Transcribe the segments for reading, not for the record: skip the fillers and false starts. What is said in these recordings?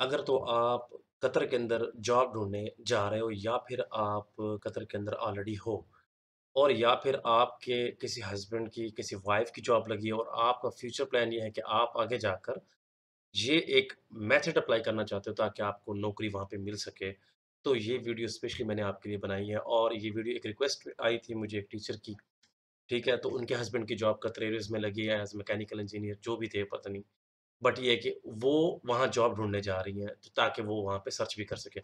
अगर तो आप कतर के अंदर जॉब ढूँढने जा रहे हो या फिर आप कतर के अंदर ऑलरेडी हो और या फिर आपके किसी हस्बैंड की, किसी वाइफ़ की जॉब लगी है और आपका फ्यूचर प्लान ये है कि आप आगे जाकर ये एक मेथड अप्लाई करना चाहते हो ताकि आपको नौकरी वहाँ पे मिल सके। तो ये वीडियो स्पेशली मैंने आपके लिए बनाई है और ये वीडियो एक रिक्वेस्ट आई थी मुझे एक टीचर की, ठीक है? तो उनके हस्बैंड की जॉब कतर एयरवेज़ में लगी है एज़ मैकेनिकल इंजीनियर जो भी थे पता नहीं। बट ये है कि वो वहाँ जॉब ढूँढने जा रही हैं, तो ताकि वो वहाँ पे सर्च भी कर सकें।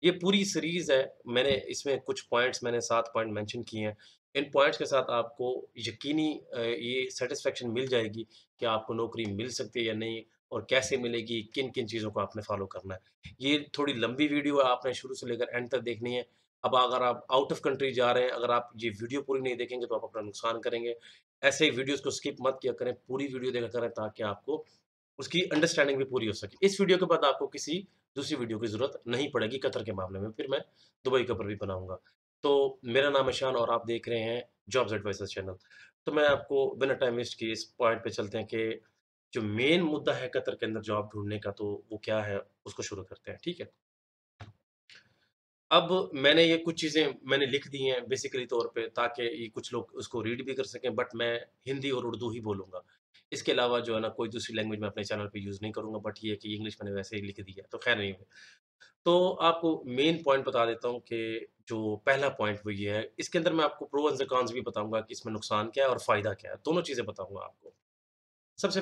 ये पूरी सीरीज़ है, मैंने इसमें कुछ पॉइंट्स मैंने 7 पॉइंट मेंशन किए हैं। इन पॉइंट्स के साथ आपको यकीनी ये सैटिस्फैक्शन मिल जाएगी कि आपको नौकरी मिल सकती है या नहीं और कैसे मिलेगी, किन-किन चीज़ों को आपने फ़ॉलो करना है। ये थोड़ी लंबी वीडियो है, आपने शुरू से लेकर एंड तक देखनी है। अब अगर आप आउट ऑफ कंट्री जा रहे हैं, अगर आप ये वीडियो पूरी नहीं देखेंगे, तो आप अपना नुकसान करेंगे। ऐसे ही वीडियोज़ को स्किप मत किया करें, पूरी वीडियो देखा करें ताकि आपको उसकी अंडरस्टैंडिंग भी पूरी हो सके। इस वीडियो के बाद आपको किसी दूसरी वीडियो की ज़रूरत नहीं पड़ेगी कतर के मामले में, फिर मैं दुबई के ऊपर भी बनाऊँगा। तो मेरा नाम है शान और आप देख रहे हैं जॉब्स एडवाइज़र चैनल। तो मैं आपको बिना टाइम वेस्ट किए इस पॉइंट पे चलते हैं कि जो मेन मुद्दा है कतर के अंदर जॉब ढूँढने का, तो वो क्या है, उसको शुरू करते हैं, ठीक है? अब मैंने ये कुछ चीज़ें मैंने लिख दी हैं बेसिकली तौर पे ताकि ये कुछ लोग उसको रीड भी कर सकें बट मैं हिंदी और उर्दू ही बोलूँगा। इसके अलावा जो है ना कोई दूसरी लैंग्वेज मैं अपने चैनल पे यूज़ नहीं करूँगा बट ये है कि इंग्लिश मैंने वैसे ही लिख दी है, तो ख़ैर नहीं है। तो आपको मेन पॉइंट बता देता हूँ कि जो पहला पॉइंट वो ये है, इसके अंदर मैं आपको प्रो एंड द कॉन्स भी बताऊँगा कि इसमें नुकसान क्या है और फ़ायदा क्या है, दोनों चीज़ें बताऊँगा आपको। सबसे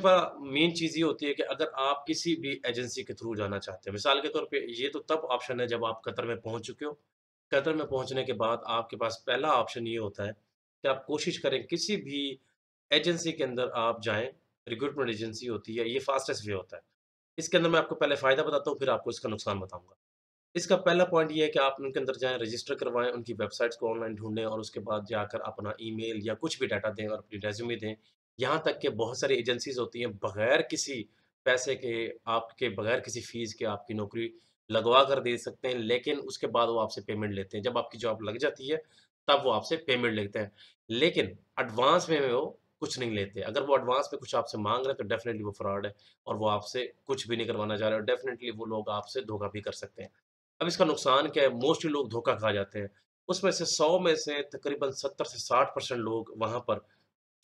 मेन चीज़ ये होती है कि अगर आप किसी भी एजेंसी के थ्रू जाना चाहते हैं, मिसाल के तौर पे ये तो तब ऑप्शन है जब आप कतर में पहुँच चुके हो। कतर में पहुँचने के बाद आपके पास पहला ऑप्शन ये होता है कि आप कोशिश करें किसी भी एजेंसी के अंदर आप जाएँ, रिक्रूटमेंट एजेंसी होती है, ये फास्टेस्ट वे होता है। इसके अंदर मैं आपको पहले फ़ायदा बताता हूँ, फिर आपको इसका नुकसान बताऊँगा। इसका पहला पॉइंट ये है कि आप उनके अंदर जाएँ, रजिस्टर करवाएँ, उनकी वेबसाइट्स को ऑनलाइन ढूँढें और उसके बाद जाकर अपना ईमेल या कुछ भी डाटा दें और अपनी रेज़्यूमे दें। यहाँ तक कि बहुत सारी एजेंसीज़ होती हैं, बगैर किसी पैसे के, आपके बगैर किसी फ़ीस के आपकी नौकरी लगवा कर दे सकते हैं, लेकिन उसके बाद वो आपसे पेमेंट लेते हैं। जब आपकी जॉब लग जाती है, तब वो आपसे पेमेंट लेते हैं। लेकिन एडवांस में वो कुछ नहीं लेते। अगर वो एडवांस में कुछ आपसे माँग रहे हैं, तो डेफ़िनिटली वो फ्रॉड है और वो आपसे कुछ भी नहीं करवाना चाह रहे और डेफ़िनिटली वो लोग आपसे धोखा भी कर सकते हैं। अब इसका नुकसान क्या है? मोस्टली लोग धोखा खा जाते हैं। उसमें से 100 में से तकरीबन 70 से 60% लोग वहाँ पर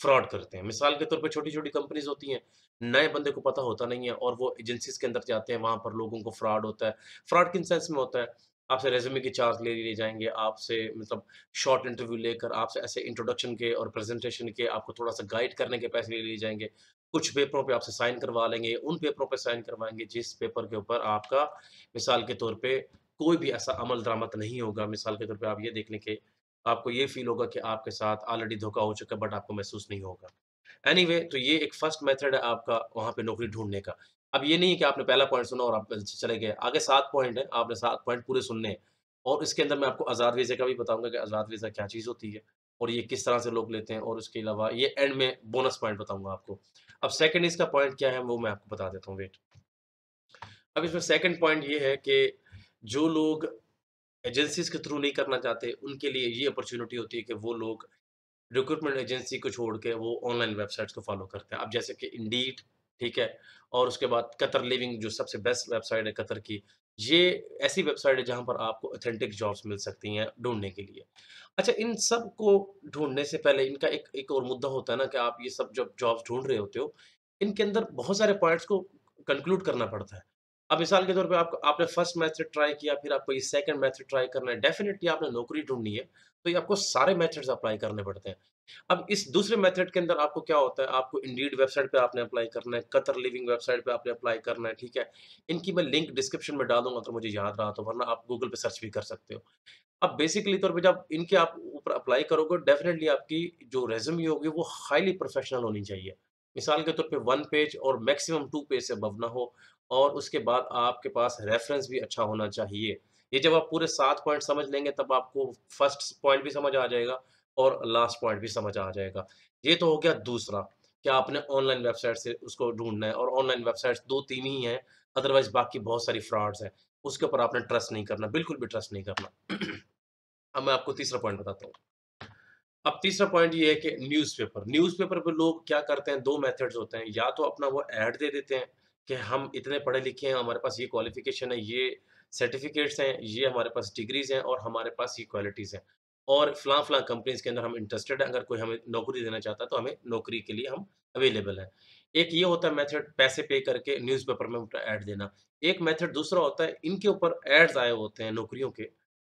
फ्रॉड करते हैं। मिसाल के तौर पे छोटी-छोटी कंपनीज़ होती हैं, नए बंदे को पता होता नहीं है और वो एजेंसीज़ के अंदर जाते हैं, वहाँ पर लोगों को फ्रॉड होता है। फ्रॉड किन सेंस में होता है? आपसे रेज़्यूमे की चार्ज ले लिए जाएँगे, आपसे मतलब शॉर्ट इंटरव्यू लेकर आपसे ऐसे इंट्रोडक्शन के और प्रेज़ेंटेशन के आपको थोड़ा-सा गाइड करने के पैसे ले लिए जाएँगे। कुछ पेपरों पे आपसे साइन करवा लेंगे, उन पेपरों पे साइन करवाएँगे जिस पेपर के ऊपर आपका मिसाल के तौर पे कोई भी ऐसा अमल-दरामद नहीं होगा। मिसाल के तौर पे आप ये देख लें कि आपको ये फ़ील होगा कि आपके साथ ऑलरेडी धोखा हो चुका है बट आपको महसूस नहीं होगा। एनीवे तो ये एक फर्स्ट मेथड है आपका वहाँ पे नौकरी ढूँढने का। अब ये नहीं है कि आपने पहला पॉइंट सुना और आप चले गए। आगे 7 पॉइंट हैं, आपने 7 पॉइंट पूरे सुनने हैं और इसके अंदर मैं आपको आज़ाद वीज़े का भी बताऊँगा कि आज़ाद वीज़ा क्या चीज़ होती है और ये किस तरह से लोग लेते हैं और उसके अलावा ये एंड में बोनस पॉइंट बताऊँगा आपको। अब सेकंड इसका पॉइंट क्या है वो मैं आपको बता देता हूँ, वेट। अब इसमें सेकंड पॉइंट ये है कि जो लोग एजेंसीज़ के थ्रू नहीं करना चाहते, उनके लिए ये अपॉर्च्युनिटी होती है कि वो लोग रिक्रूटमेंट एजेंसी को छोड़ के वो ऑनलाइन वेबसाइट्स को फ़ॉलो करते हैं। अब जैसे कि इंडीड, ठीक है? और उसके बाद कतर लिविंग जो सबसे बेस्ट वेबसाइट है कतर की, ये ऐसी वेबसाइट है जहाँ पर आपको ऑथेंटिक जॉब्स मिल सकती हैं ढूँढने के लिए। अच्छा, इन सब को ढूँढने से पहले इनका एक एक और मुद्दा होता है ना कि आप ये सब जब जॉब्स ढूँढ रहे होते हो, इनके अंदर बहुत सारे पॉइंट्स को कंक्लूड करना पड़ता है। अब मिसाल के तौर पे आपको आपने फर्स्ट मेथड ट्राई किया, फिर आपको ये सेकंड मेथड ट्राई करना है, डेफ़िनिटली आपने नौकरी ढूँढनी है, तो ये आपको सारे मेथड्स अप्लाई करने पड़ते हैं। अब इस दूसरे मेथड के अंदर आपको क्या होता है, आपको इंडीड वेबसाइट पे आपने अप्लाई करना है, कतर लिविंग वेबसाइट पे आपने अप्लाई करना है, ठीक है? इनकी मैं लिंक डिस्क्रिप्शन में डाल दूँगा अगर मुझे याद रहा तो, वरना आप गूगल पे सर्च भी कर सकते हो। अब बेसिकली तौर पे जब इनके आप ऊपर अप्लाई करोगे, डेफ़िनिटली आपकी जो रिज़्यूमे होगी वो हाइली प्रोफ़ेशनल होनी चाहिए। मिसाल के तौर पे 1 पेज और मैक्सिमम 2 पेज से अबव ना हो और उसके बाद आपके पास रेफ़रेंस भी अच्छा होना चाहिए। ये जब आप पूरे 7 पॉइंट समझ लेंगे तब आपको फर्स्ट पॉइंट भी समझ आ जाएगा और लास्ट पॉइंट भी समझ आ जाएगा। ये तो हो गया दूसरा, कि आपने ऑनलाइन वेबसाइट से उसको ढूँढना है और ऑनलाइन वेबसाइट्स 2-3 ही हैं, अदरवाइज़ बाकी बहुत सारी फ्रॉड्स हैं। उसके ऊपर आपने ट्रस्ट नहीं करना, बिल्कुल भी ट्रस्ट नहीं करना। अब मैं आपको तीसरा पॉइंट बताता हूँ। अब तीसरा पॉइंट ये है कि न्यूज़पेपर पे लोग क्या करते हैं, 2 मेथड्स होते हैं, या तो अपना वो ऐड दे देते हैं कि हम इतने पढ़े-लिखे हैं, हमारे पास ये क्वालिफ़िकेशन है, ये सर्टिफ़िकेट्स हैं, ये हमारे पास डिग्रीज़ हैं और हमारे पास ये क्वालिटीज़ हैं और फलाँ-फलाँ कंपनीज़ के अंदर हम इंटरेस्टेड हैं, अगर कोई हमें नौकरी देना चाहता है, तो हमें नौकरी के लिए हम अवेलेबल हैं। एक ये होता है मेथड पैसे पे करके न्यूज़पेपर में अपना ऐड देना। एक मेथड दूसरा होता है, इनके ऊपर एड्स आए होते हैं नौकरियों के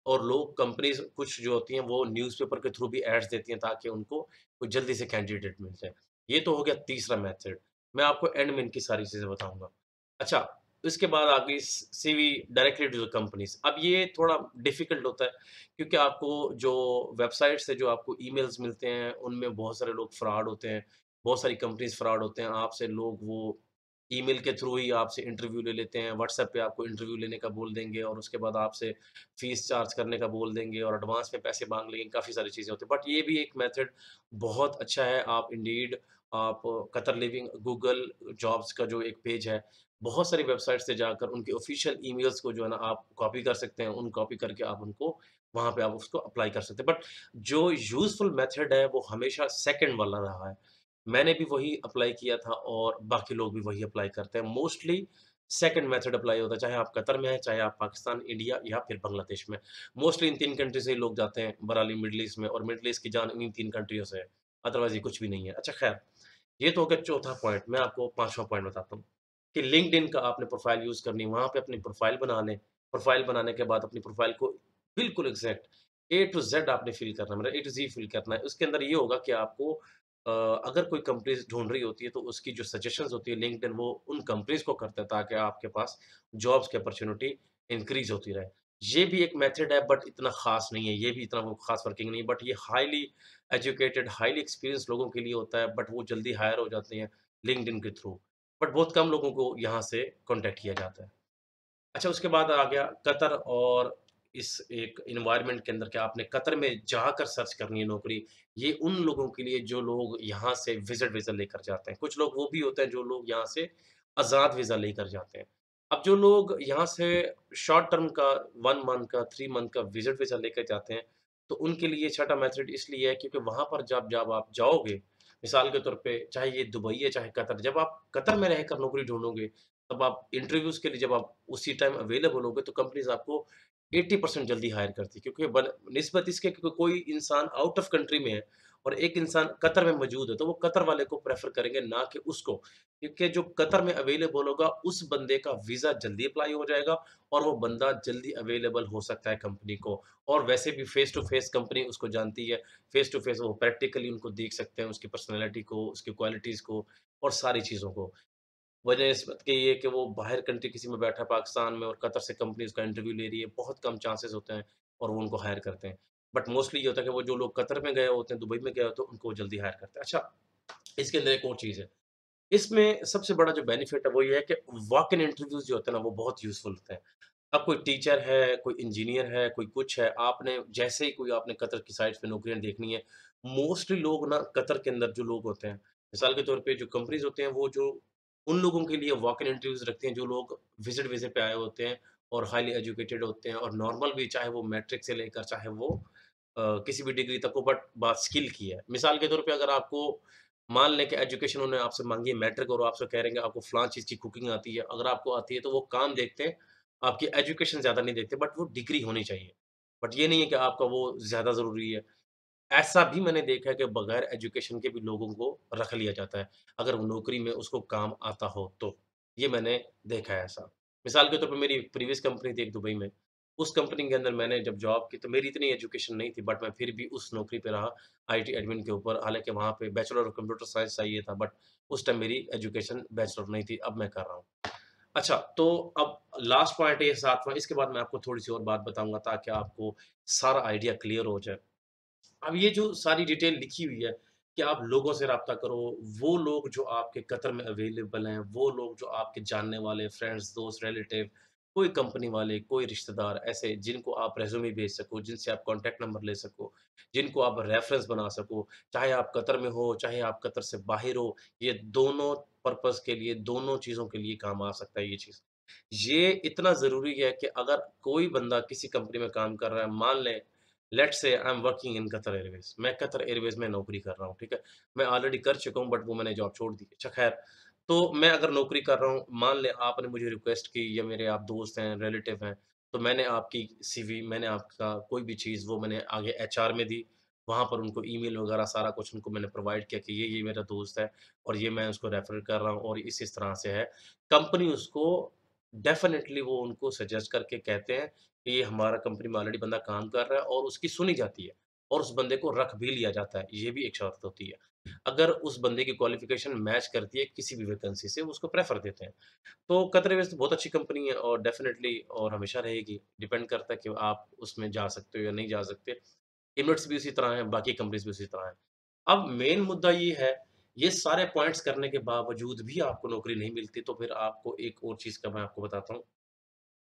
और लोग कंपनीज़ कुछ जो होती हैं, वो न्यूज़पेपर के थ्रू भी एड्स देती हैं ताकि उनको कोई जल्दी से कैंडिडेट मिल जाए। ये तो हो गया तीसरा मेथड। मैं आपको एंड में इनकी सारी चीज़ें बताऊँगा। अच्छा, इसके बाद आ गई CV directly to the companies. अब ये थोड़ा डिफ़िकल्ट होता है क्योंकि आपको जो वेबसाइट से जो आपको ईमेल्स मिलते हैं, उनमें बहुत सारे लोग फ्रॉड होते हैं, बहुत सारी कंपनीज़ फ्रॉड होते हैं। आपसे लोग वो ईमेल के थ्रू ही आपसे इंटरव्यू ले लेते हैं, व्हाट्सएप पे आपको इंटरव्यू लेने का बोल देंगे और उसके बाद आपसे फ़ीस चार्ज करने का बोल देंगे और एडवांस में पैसे माँग लेंगे, काफ़ी सारी चीज़ें होती हैं। बट ये भी एक मेथड बहुत अच्छा है, आप इंडीड, आप कतर लिविंग, गूगल जॉब्स का जो एक पेज है, बहुत सारी वेबसाइट से जाकर उनके ऑफ़िशियल ईमेल्स को जो है ना आप कॉपी कर सकते हैं, उन कॉपी करके आप उनको वहाँ पे आप उसको अप्लाई कर सकते हैं। बट जो यूज़फुल मेथड है, वो हमेशा सेकंड वाला रहा है। मैंने भी वही अप्लाई किया था और बाकी लोग भी वही अप्लाई करते हैं। मोस्टली सेकंड मेथड अप्लाई होता है, चाहे आप कतर में हैं, चाहे आप पाकिस्तान, इंडिया या फिर बांग्लादेश में। मोस्टली इन 3 कंट्री से ही लोग जाते हैं बराली मिडल ईस्ट में और मिडल ईस्ट की जान इन्हीं 3 कंट्रियों से है। अदरवाइज़ ये कुछ भी नहीं है। अच्छा ख़ैर, ये तो हो गया चौथा पॉइंट, मैं आपको 5वाँ पॉइंट बताता हूँ, कि लिंक्डइन का आपने प्रोफ़ाइल यूज़ करनी है, वहाँ पे अपनी प्रोफ़ाइल बना लें। प्रोफ़ाइल बनाने के बाद अपनी प्रोफ़ाइल को बिल्कुल एग्ज़ैक्ट ए टू ज़ेड आपने फ़िल करना है, मतलब ए टू ज़ी फ़िल करना है। उसके अंदर ये होगा कि आपको अगर कोई कंपनीज़ ढूँढ रही होती है, तो उसकी जो सजेशंस होती है लिंक्डइन वो उन कंपनीज़ को करता है ताकि आपके पास जॉब्स की अपॉर्च्युनिटी इंक्रीज़ होती रहे। ये भी एक मेथड है बट इतना ख़ास नहीं है, ये भी इतना वो ख़ास वर्किंग नहीं है बट ये हाइली एजुकेटेड, हाइली एक्सपीरियंस्ड लोगों के लिए होता है बट वो जल्दी हायर हो जाते हैं लिंक्डइन के थ्रू। बट बहुत कम लोगों को यहाँ से कॉन्टैक्ट किया जाता है। अच्छा, उसके बाद आ गया कतर और इस एक एनवायरनमेंट के अंदर कि आपने कतर में जाकर सर्च करनी है नौकरी। ये उन लोगों के लिए जो लोग यहाँ से विज़िट वीज़ा लेकर जाते हैं। कुछ लोग वो भी होते हैं जो लोग यहाँ से आज़ाद वीज़ा लेकर जाते हैं। अब जो लोग यहाँ से शॉर्ट टर्म का 1 मंथ का, 3 मंथ का विज़िट वीज़ा लेकर जाते हैं, तो उनके लिए छठा मेथड इसलिए है क्योंकि वहाँ पर जब जब आप जाओगे, मिसाल के तौर पे चाहे ये दुबई है, चाहे कतर, जब आप कतर में रहकर नौकरी ढूँढोगे तब आप इंटरव्यूज़ के लिए जब आप उसी टाइम अवेलेबल होगे तो कंपनीज़ आपको 80% जल्दी हायर करती है क्योंकि निस्बत इसके क्योंकि कोई इंसान आउट ऑफ कंट्री में है और एक इंसान कतर में मौजूद है, तो वो कतर वाले को प्रेफ़र करेंगे ना कि उसको। क्योंकि जो कतर में अवेलेबल होगा उस बंदे का वीज़ा जल्दी अप्लाई हो जाएगा और वो बंदा जल्दी अवेलेबल हो सकता है कंपनी को। और वैसे भी फ़ेस टू फ़ेस कंपनी उसको जानती है, फ़ेस टू फ़ेस वो प्रैक्टिकली उनको देख सकते हैं, उसकी पर्सनैलिटी को, उसकी क्वालिटीज़ को और सारी चीज़ों को। बनिस्बत के ये कि वो बाहर कंट्री किसी में बैठा है पाकिस्तान में और कतर से कंपनी उसका इंटरव्यू ले रही है, बहुत कम चांसेस होते हैं और वो उनको हायर करते हैं। बट मोस्टली ये होता है कि वो जो लोग कतर में गए होते हैं, दुबई में गए होते हैं, उनको वो जल्दी हायर करते हैं। अच्छा, इसके अंदर एक और चीज़ है, इसमें सबसे बड़ा जो बेनिफिट है वो ये है कि वॉक इन इंटरव्यूज़ जो होते हैं ना, वो बहुत यूज़फुल होते हैं। अब कोई टीचर है, कोई इंजीनियर है, कोई कुछ है, आपने जैसे ही कोई आपने कतर की साइट्स पे नौकरियाँ देखनी है, मोस्टली लोग ना कतर के अंदर जो लोग होते हैं, मिसाल के तौर पे जो कंपनीज़ होते हैं, वो जो उन लोगों के लिए वॉक इन इंटरव्यूज़ रखते हैं, जो लोग विज़िट वीज़े पे आए होते हैं और हाइली एजुकेटेड होते हैं और नॉर्मल भी, चाहे वो मैट्रिक से लेकर चाहे वो किसी भी डिग्री तक हो, बट बात स्किल की है। मिसाल के तौर पे अगर आपको मान लें कि एजुकेशन उन्होंने आपसे माँगी है मैट्रिक और आपसे कह रहे हैं कि आपको फलाँ चीज़ की कुकिंग आती है, अगर आपको आती है तो वो काम देखते हैं, आपकी एजुकेशन ज़्यादा नहीं देखते बट वो डिग्री होनी चाहिए। बट ये नहीं है कि आपका वो ज़्यादा ज़रूरी है। ऐसा भी मैंने देखा है कि बगैर एजुकेशन के भी लोगों को रख लिया जाता है, अगर वो नौकरी में उसको काम आता हो तो। ये मैंने देखा है ऐसा। मिसाल के तौर पे मेरी प्रीवियस कंपनी थी एक दुबई में, उस कंपनी के अंदर मैंने जब जॉब की तो मेरी इतनी एजुकेशन नहीं थी बट मैं फिर भी उस नौकरी पे रहा आईटी एडमिन के ऊपर। हालाँकि वहाँ पे बैचलर ऑफ कंप्यूटर साइंस चाहिए था बट उस टाइम मेरी एजुकेशन बैचलर नहीं थी, अब मैं कर रहा हूँ। अच्छा, तो अब लास्ट पॉइंट है ये 7वाँ, इसके बाद मैं आपको थोड़ी-सी और बात बताऊँगा ताकि आपको सारा आइडिया क्लियर हो जाए। अब ये जो सारी डिटेल लिखी हुई है कि आप लोगों से राब्ता करो, वो लोग जो आपके कतर में अवेलेबल हैं, वो लोग जो आपके जानने वाले फ्रेंड्स, दोस्त, रिलेटिव, कोई कंपनी वाले, कोई रिश्तेदार ऐसे जिनको आप रेज़्यूमे भेज सको, जिनसे आप कॉन्टैक्ट नंबर ले सको, जिनको आप रेफ़रेंस बना सको, चाहे आप कतर में हो, चाहे आप कतर से बाहर हो, ये दोनों पर्पज़ के लिए, दोनों चीज़ों के लिए काम आ सकता है ये चीज़। ये इतना ज़रूरी है कि अगर कोई बंदा किसी कंपनी में काम कर रहा है, मान लें let's say I am working in Qatar Airways, मैं कतर एयरवेज़ में नौकरी कर रहा हूँ, ठीक है? मैं ऑलरेडी कर चुका हूँ बट वो मैंने जॉब छोड़ दी। अच्छा ख़ैर, तो मैं अगर नौकरी कर रहा हूँ, मान लें आपने मुझे रिक्वेस्ट की या मेरे आप दोस्त हैं, रिलेटिव हैं, तो मैंने आपकी सीवी, मैंने आपका कोई भी चीज़ वो मैंने आगे एचआर में दी। वहाँ पर उनको ईमेल वगैरह सारा कुछ उनको मैंने प्रोवाइड किया कि ये मेरा दोस्त है और ये मैं उसको रेफ़र कर रहा हूँ और इस तरह से है। कंपनी उसको डेफ़िनेटली वो उनको सजेस्ट करके कहते हैं कि ये हमारा कंपनी में ऑलरेडी बंदा काम कर रहा है और उसकी सुनी जाती है और उस बंदे को रख भी लिया जाता है। ये भी एक शर्त होती है। अगर उस बंदे की क्वालिफ़िकेशन मैच करती है किसी भी वैकेंसी से, वो उसको प्रेफ़र देते हैं। तो कतर एयरवेज़ तो बहुत अच्छी कंपनी है और डेफ़िनेटली और हमेशा रहेगी। डिपेंड करता है कि आप उसमें जा सकते हो या नहीं जा सकते। इमिरेट्स भी उसी तरह है, बाकी कंपनीज़ भी उसी तरह हैं। अब मेन मुद्दा ये है, ये सारे पॉइंट्स करने के बावजूद भी आपको नौकरी नहीं मिलती, तो फिर आपको एक और चीज़ का मैं आपको बताता हूँ,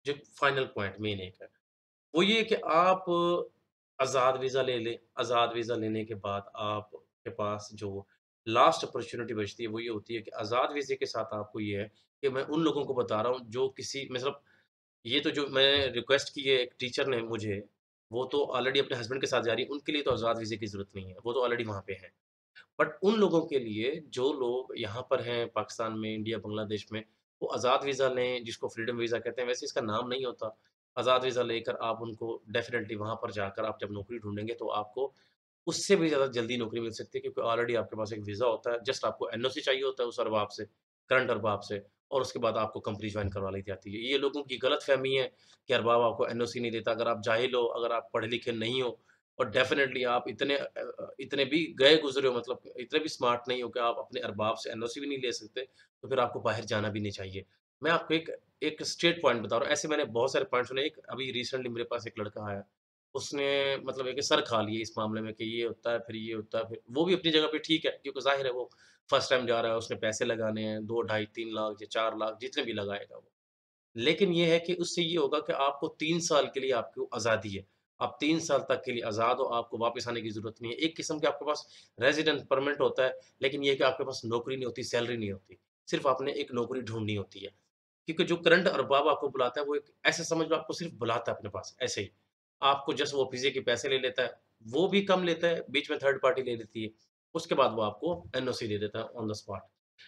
जो फाइनल पॉइंट मेन एक है। वो ये है कि आप आज़ाद वीज़ा ले लें, आज़ाद वीज़ा लेने के बाद आपके पास जो लास्ट अपॉर्च्युनिटी बचती है, वो ये होती है कि आज़ाद वीज़े के साथ आपको ये है कि मैं उन लोगों को बता रहा हूँ जो किसी मतलब ये तो जो मैंने रिक्वेस्ट की है एक टीचर ने मुझे, वो तो ऑलरेडी अपने हस्बैंड के साथ जा रही है, उनके लिए तो आज़ाद वीज़े की ज़रूरत नहीं है, वो तो ऑलरेडी वहाँ पे हैं। बट उन लोगों के लिए जो लोग यहाँ पर हैं पाकिस्तान में, इंडिया, बांग्लादेश में, वो आज़ाद वीज़ा लें, जिसको फ्रीडम वीज़ा कहते हैं, वैसे इसका नाम नहीं होता। आज़ाद वीज़ा लेकर आप उनको डेफ़िनेटली वहाँ पर जाकर आप जब नौकरी ढूँढेंगे तो आपको उससे भी ज़्यादा जल्दी नौकरी मिल सकती है क्योंकि ऑलरेडी आपके पास एक वीज़ा होता है, जस्ट आपको एनओसी चाहिए होता है उस अरबाब से, करंट अरबाब से और उसके बाद आपको कंपनी जॉइन करवा ली जाती है। ये लोगों की गलतफ़हमी है कि अरबाब आपको एनओसी नहीं देता, अगर आप जाहिल हो, अगर आप पढ़े-लिखे नहीं हो और डेफ़िनेटली आप इतने भी गए गुज़रे हो मतलब इतने भी स्मार्ट नहीं हो कि आप अपने अरबाब से एनओसी भी नहीं ले सकते, तो फिर आपको बाहर जाना भी नहीं चाहिए। मैं आपको एक एक स्ट्रेट पॉइंट बता रहा हूँ, ऐसे मैंने बहुत सारे पॉइंट सुने, एक अभी रिसेंटली मेरे पास एक लड़का आया, उसने मतलब है कि सर खा लिए इस मामले में कि ये होता है, फिर ये होता है, फिर वो भी अपनी जगह पे ठीक है क्योंकि ज़ाहिर है वो फर्स्ट टाइम जा रहा है, उसने पैसे लगाने हैं 2 ढाई 3 लाख या 4 लाख जितने भी लगाएगा वो। लेकिन ये है कि उससे ये होगा कि आपको 3 साल के लिए आपको आज़ादी है। आप 3 साल तक के लिए आज़ाद हो, आपको वापस आने की ज़रूरत नहीं है। एक किस्म के आपके पास रेज़िडेंट परमिट होता है, लेकिन ये है कि आपके पास नौकरी नहीं होती, सैलरी नहीं होती। सिर्फ़ आपने एक नौकरी ढूँढनी होती है। क्योंकि जो करंट अरबाब आपको बुलाता है, वो एक ऐसे समझ लो आपको सिर्फ़ बुलाता है अपने पास, ऐसे ही। आपको जस्ट वो वीज़े के पैसे ले लेता है, वो भी कम लेता है, बीच में थर्ड पार्टी ले लेती है। उसके बाद वो आपको एनओसी दे देता है ऑन द स्पॉट।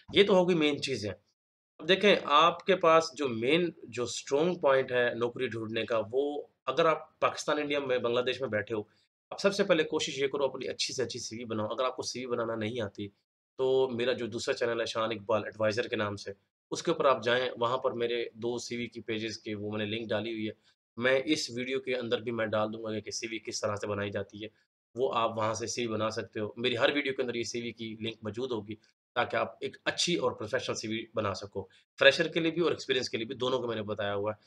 ये तो हो गई मेन चीज़ें। अब देखें, आपके पास जो मेन जो स्ट्रॉन्ग पॉइंट है नौकरी ढूँढने का, वो अगर आप पाकिस्तान, इंडिया में, बांग्लादेश में बैठे हो, आप सबसे पहले कोशिश ये करो अपनी अच्छी से अच्छी सीवी बनाओ। अगर आपको सीवी बनाना नहीं आती, तो मेरा जो दूसरा चैनल है शान इकबाल एडवाइज़र के नाम से, उसके ऊपर आप जाएँ, वहाँ पर मेरे 2 सीवी की पेजेज़ के वो मैंने लिंक डाली हुई है। मैं इस वीडियो के अंदर भी मैं डाल दूँगा कि सीवी किस तरह से बनाई जाती है। वो आप वहाँ से सीवी बना सकते हो। मेरी हर वीडियो के अंदर ये सीवी की लिंक मौजूद होगी, ताकि आप एक अच्छी और प्रोफ़ेशनल सीवी बना सको। फ्रेशर के लिए भी और एक्सपीरियंस के लिए भी, दोनों को मैंने बताया हुआ है।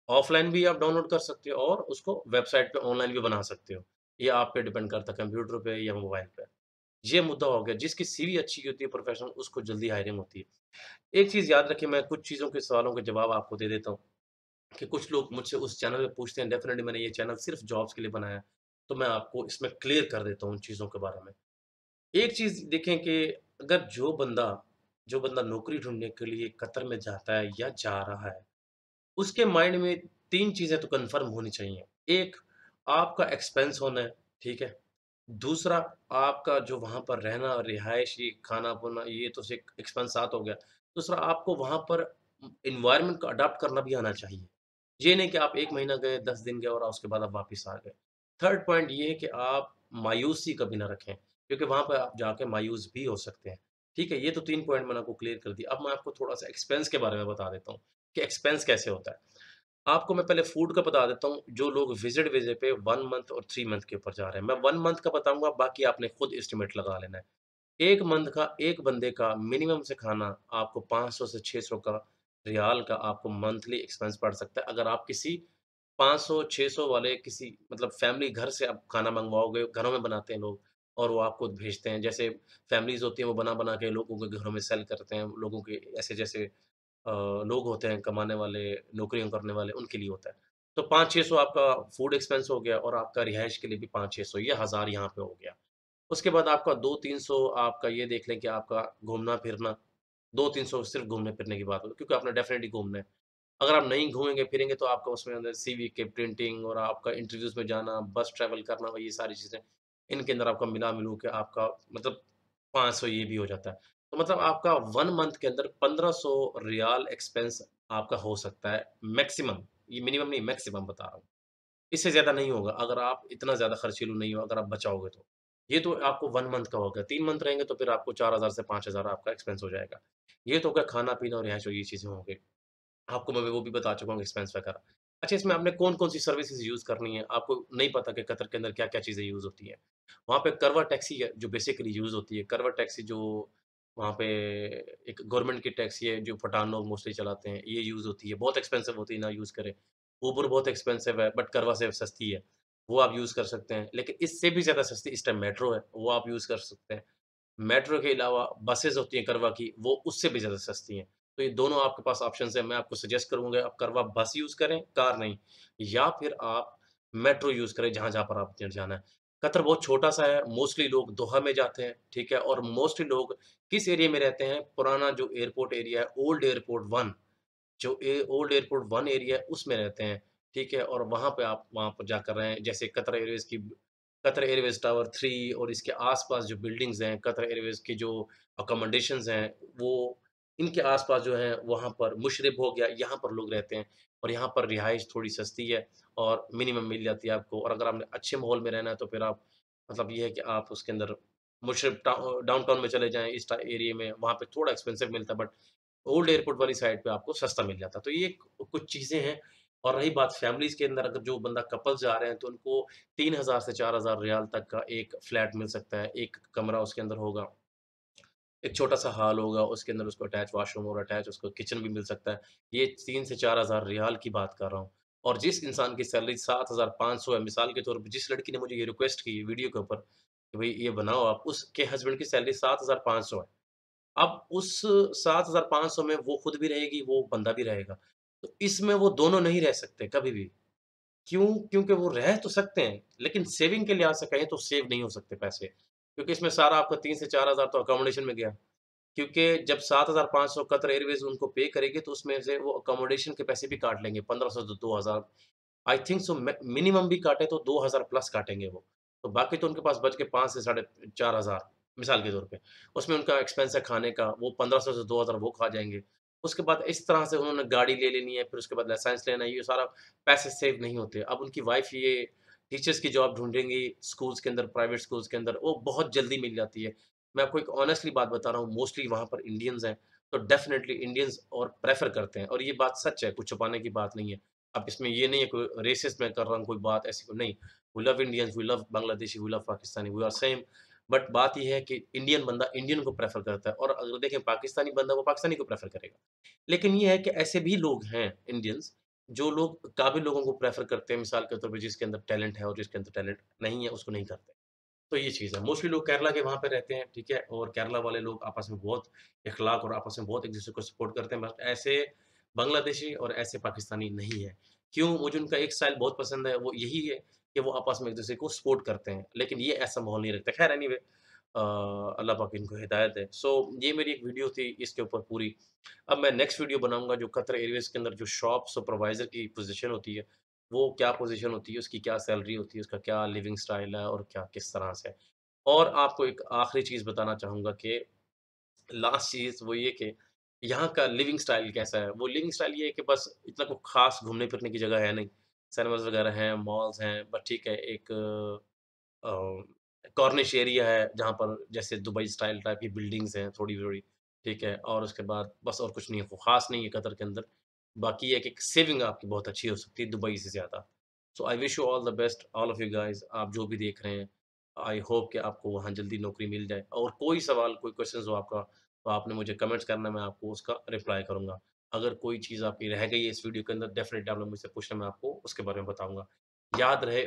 ऑफ़लाइन भी आप डाउनलोड कर सकते हो और उसको वेबसाइट पे ऑनलाइन भी बना सकते हो। ये आप पे डिपेंड करता है कंप्यूटर पे या मोबाइल पे। ये मुद्दा हो गया, जिसकी सीवी अच्छी होती है प्रोफ़ेशनल उसको जल्दी हायरिंग होती है। एक चीज़ याद रखिए, मैं कुछ चीज़ों के सवालों के जवाब आपको दे देता हूँ कि कुछ लोग मुझसे उस चैनल पे पूछते हैं, डेफ़िनिटली मैंने ये चैनल सिर्फ़ जॉब्स के लिए बनाया है। तो मैं आपको इसमें क्लियर कर देता हूँ उन चीज़ों के बारे में। एक चीज़ देखें कि अगर जो बंदा नौकरी ढूँढने के लिए कतर में जाता है या जा रहा है, उसके माइंड में 3 चीज़ें तो कन्फर्म होनी चाहिए। एक, आपका एक्सपेंस होना है, ठीक है? दूसरा, आपका जो वहाँ पर रहना, रिहायशी, खाना-पीना ये तो एक एक्सपेंस साथ हो गया। दूसरा, आपको वहाँ पर एनवायरनमेंट को अडॉप्ट करना भी आना चाहिए। ये नहीं कि आप 1 महीना गए, 10 दिन गए और उसके बाद आप वापिस आ गए। थर्ड पॉइंट ये है कि आप मायूसी कभी ना रखें, क्योंकि वहाँ पे आप जाके मायूस भी हो सकते हैं। ठीक है? ये तो 3 पॉइंट मैंने आपको क्लियर कर दिए। अब मैं आपको थोड़ा-सा एक्सपेंस के बारे में बता देता हूँ कि एक्सपेंस कैसे होता है। आपको मैं पहले फूड का बता देता हूँ, जो लोग विज़िट वीज़े पे 1 मंथ और 3 मंथ के ऊपर जा रहे हैं। मैं 1 मंथ का बताऊँगा, बाकी आपने खुद एस्टिमेट लगा लेना है। 1 मंथ का एक बंदे का मिनिमम से खाना आपको 500 से 600 का रियाल का आपको मंथली एक्सपेंस पड़ सकता है। अगर आप किसी 500-600 वाले किसी मतलब फैमिली घर से आप खाना मँगवाओगे, घरों में बनाते हैं लोग और वो आपको भेजते हैं। जैसे फैमिलीज़ होती हैं, वो बना-बना के लोगों के घरों में सेल करते हैं। लोगों के ऐसे जैसे लोग होते हैं कमाने वाले, नौकरियाँ करने वाले, उनके लिए होता है। तो 500-600 आपका फूड एक्सपेंस हो गया और आपका रिहाइश के लिए भी 500-600 ये 1000 यहाँ पे हो गया। उसके बाद आपका 200-300 आपका ये देख लें कि आपका घूमना-फिरना, 200-300 सिर्फ़ घूमने-फिरने की बात हो क्योंकि आपने डेफ़िनिटली घूमना है। अगर आप नहीं घूमेंगे-फिरेंगे तो आपका उसमें अंदर सीवी के प्रिंटिंग और आपका इंटरव्यूज़ में जाना, बस ट्रैवल करना और ये सारी चीज़ें, इनके अंदर आपका मिला-मिलू के आपका मतलब 500 ये भी हो जाता है। तो मतलब आपका 1 मंथ के अंदर 1500 रियाल एक्सपेंस आपका हो सकता है मैक्सिमम, ये मिनिमम नहीं मैक्सिमम बता रहा हूँ। इससे ज़्यादा नहीं होगा अगर आप इतना ज़्यादा खर्चीलू नहीं हो, अगर आप बचाओगे तो। ये तो आपको 1 मंथ का हो गया, 3 मंथ रहेंगे तो फिर आपको 4000 से 5000 आपका एक्सपेंस हो जाएगा। ये तो हो गया खाना-पीना और रिहाइश और ये चीज़ें हो गई। आपको मैं वो भी बता चुका हूँ एक्सपेंस वगैरह। अच्छा इसमें आपने कौन-कौन सी सर्विसेज़ यूज़ करनी है, आपको नहीं पता कि कतर के अंदर क्या-क्या चीज़ें यूज़ होती हैं। वहाँ पे करवा टैक्सी है जो बेसिकली यूज़ होती है। करवा टैक्सी जो वहाँ पे एक गवर्नमेंट की टैक्सी है जो पठान लोग मोस्टली चलाते हैं, ये यूज़ होती है। बहुत एक्सपेंसिव होती है, ना यूज़ करें। उबर बहुत एक्सपेंसिव है बट करवा से सस्ती है, वो आप यूज़ कर सकते हैं। लेकिन इससे भी ज़्यादा सस्ती इस टाइम मेट्रो है, वो आप यूज़ कर सकते हैं। मेट्रो के अलावा बसेज़ होती हैं करवा की, वो उससे भी ज़्यादा सस्ती हैं। तो ये दोनों आपके पास ऑप्शंस हैं, मैं आपको सजेस्ट करूँगा आप करवा बस यूज़ करें, कार नहीं। या फिर आप मेट्रो यूज़ करें जहाँ-जहाँ पर आपने जाना है। कतर बहुत छोटा-सा है, मोस्टली लोग दोहा में जाते हैं, ठीक है? और मोस्टली लोग किस एरिया में रहते हैं, पुराना जो एयरपोर्ट एरिया है, ओल्ड एयरपोर्ट 1 जो ओल्ड एयरपोर्ट 1 एरिया है, उसमें रहते हैं, ठीक है? और वहाँ पे आप वहाँ पर जाकर रहें, जैसे कतर एयरवेज़ टावर 3 और इसके आस-पास जो बिल्डिंग्स हैं, कतर एयरवेज़ की जो अकोमोडेशंस हैं, वो इनके आस-पास जो हैं, वहाँ पर मुशरिब हो गया, यहाँ पर लोग रहते हैं और यहाँ पर रिहाइश थोड़ी सस्ती है और मिनिमम मिल जाती है आपको और अगर आपने अच्छे माहौल में रहना है, तो फिर आप मतलब ये है कि आप उसके अंदर मुशरिब डाउनटाउन में चले जाएँ, इस एरिया में, वहाँ पे थोड़ा एक्सपेंसिव मिलता है बट ओल्ड एयरपोर्ट वाली साइड पे आपको सस्ता मिल जाता है। तो ये कुछ चीज़ें हैं और रही बात फैमिलीज़ के अंदर अगर जो बंदा कपल्स जा रहे हैं तो उनको 3000 से 4000 रियाल तक का एक फ्लैट मिल सकता है। एक कमरा उसके अंदर होगा, एक छोटा-सा हॉल होगा, उसके अंदर उसको अटैच वॉशरूम और अटैच उसको किचन भी मिल सकता है। ये 3 से 4000 रियाल की बात कर रहा हूँ। और जिस इंसान की सैलरी 7500 है, मिसाल के तौर पे जिस लड़की ने मुझे ये रिक्वेस्ट की वीडियो के ऊपर कि भई ये बनाओ आप, उसके हस्बैंड की सैलरी 7500 है। अब उस 7500 में वो खुद भी रहेगी, वो बंदा भी रहेगा। तो इसमें वो दोनों नहीं रह सकते कभी भी। क्यों? क्योंकि वो रह तो सकते हैं, लेकिन सेविंग के लिहाज़ से कहें तो सेव नहीं हो सकते पैसे। क्योंकि इसमें सारा आपका 3 से 4000 तो अकोमोडेशन में गया। क्योंकि जब 7500 कतर एयरवेज़ उनको पे करेगी तो उसमें से वो अकोमोडेशन के पैसे भी काट लेंगे 1500 से 2000 आई थिंक सो मिनिमम भी काटे तो 2000 प्लस काटेंगे वो। तो बाकी तो उनके पास बच के 5 से साढ़े 4000 मिसाल के तौर पे। उसमें उनका एक्सपेंस है खाने का, वो 1500 से 2000 वो खा जाएँगे। उसके बाद इस तरह से उन्होंने गाड़ी ले लेनी है, फिर उसके बाद लाइसेंस लेना है, ये सारा पैसे सेव नहीं होते। अब उनकी वाइफ़ ये टीचर्स की जॉब ढूँढेंगी स्कूल्स के अंदर, प्राइवेट स्कूल्स के अंदर, वो बहुत जल्दी मिल जाती है। मैं आपको एक ऑनेस्टली बात बता रहा हूँ, मोस्टली वहाँ पर इंडियंस हैं, तो डेफ़िनिटली इंडियंस और प्रेफ़र करते हैं और ये बात सच है, कुछ छुपाने की बात नहीं है। अब इसमें ये नहीं है कोई रेसिस्ट मैं कर रहा हूँ, कोई बात ऐसी कोई नहीं। We love Indians, we love Bangladeshi, we love Pakistani, we are same. But बात ये है कि इंडियन बंदा इंडियन को प्रेफ़र करता है और अगर देखें पाकिस्तानी बंदा वो पाकिस्तानी को प्रेफ़र करेगा। लेकिन ये है कि ऐसे भी लोग हैं इंडियंस, जो लोग काबिल लोगों को प्रेफ़र करते हैं, मिसाल के तौर पे जिसके अंदर टैलेंट है और जिसके अंदर टैलेंट नहीं है, उसको नहीं करते। तो ये चीज़ है। मोस्टली लोग केरला के वहाँ पे रहते हैं, ठीक है? और केरला वाले लोग आपस में बहुत इख़लाक़ और आपस में बहुत एक-दूसरे को सपोर्ट करते हैं। बट ऐसे बांग्लादेशी और ऐसे पाकिस्तानी नहीं है। क्यों? मुझे उनका एक स्टाइल बहुत पसंद है, वो यही है कि वो आपस में एक-दूसरे को सपोर्ट करते हैं। लेकिन ये ऐसा माहौल नहीं रखते। ख़ैर एनीवे अल्लाह पाक इनको हिदायत दे। सो ये मेरी एक वीडियो थी इसके ऊपर पूरी। अब मैं नेक्स्ट वीडियो बनाऊँगा जो कतर एयरवेज़ के अंदर जो शॉप सुपरवाइज़र की पोज़ीशन होती है, वो क्या पोज़ीशन होती है, उसकी क्या सैलरी होती है, उसका क्या लिविंग स्टाइल है और क्या किस तरह से। और आपको एक आखिरी चीज़ बताना चाहूँगा कि लास्ट चीज़ वो ये कि यहाँ का लिविंग स्टाइल कैसा है? वो लिविंग स्टाइल ये है कि बस इतना कोई ख़ास घूमने-फिरने की जगह है नहीं। सिनेमाज़ वगैरह हैं, मॉल्स हैं, बट ठीक है एक अ, कॉर्निश एरिया है जहाँ पर जैसे दुबई स्टाइल टाइप की बिल्डिंग्स हैं थोड़ी-थोड़ी, ठीक है? और उसके बाद बस और कुछ नहीं है, वो ख़ास नहीं है कतर के अंदर। बाकी ये है कि सेविंग आपकी बहुत अच्छी हो सकती है दुबई से ज़्यादा। So I wish you all the best all of you guys आप जो भी देख रहे हैं। आई होप कि आपको वहाँ जल्दी नौकरी मिल जाए और कोई सवाल, कोई क्वेश्चन्स हो आपका, तो आपने मुझे कमेंट्स करना, मैं आपको उसका रिप्लाई करूँगा। अगर कोई चीज़ आपकी रह गई है इस वीडियो के अंदर, डेफ़िनिटली आपने मुझसे पूछना, मैं आपको उसके बारे में बताऊँगा। याद रहे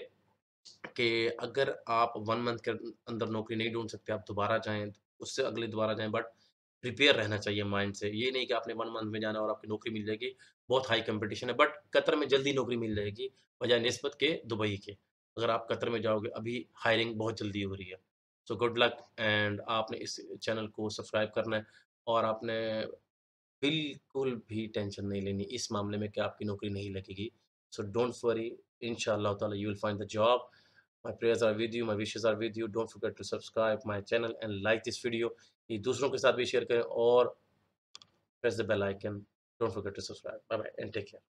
कि अगर आप 1 मंथ के अंदर नौकरी नहीं ढूँढ सकते, आप दोबारा जाएँ, उससे अगले दोबारा जाएँ, बट प्रिपेयर रहना चाहिए माइंड से। ये नहीं कि आपने 1 मंथ में जाना है और आपकी नौकरी मिल जाएगी, बहुत हाई कॉम्पिटिशन है, बट कतर में जल्दी नौकरी मिल जाएगी, बजाय निस्बत के दुबई के। अगर आप कतर में जाओगे, अभी हायरिंग बहुत जल्दी हो रही है। सो गुड लक एंड आपने इस चैनल को सब्सक्राइब करना है और आपने बिल्कुल भी टेंशन नहीं लेनी इस मामले में कि आपकी नौकरी नहीं लगेगी। सो डोंट वरी, इंशाअल्लाह ताला you will find the job. My prayers are with you, my wishes are with you. Don't forget to subscribe my channel and like this video. ये दूसरों के साथ भी शेयर करें और press the bell icon, don't forget to subscribe. Bye bye and take care.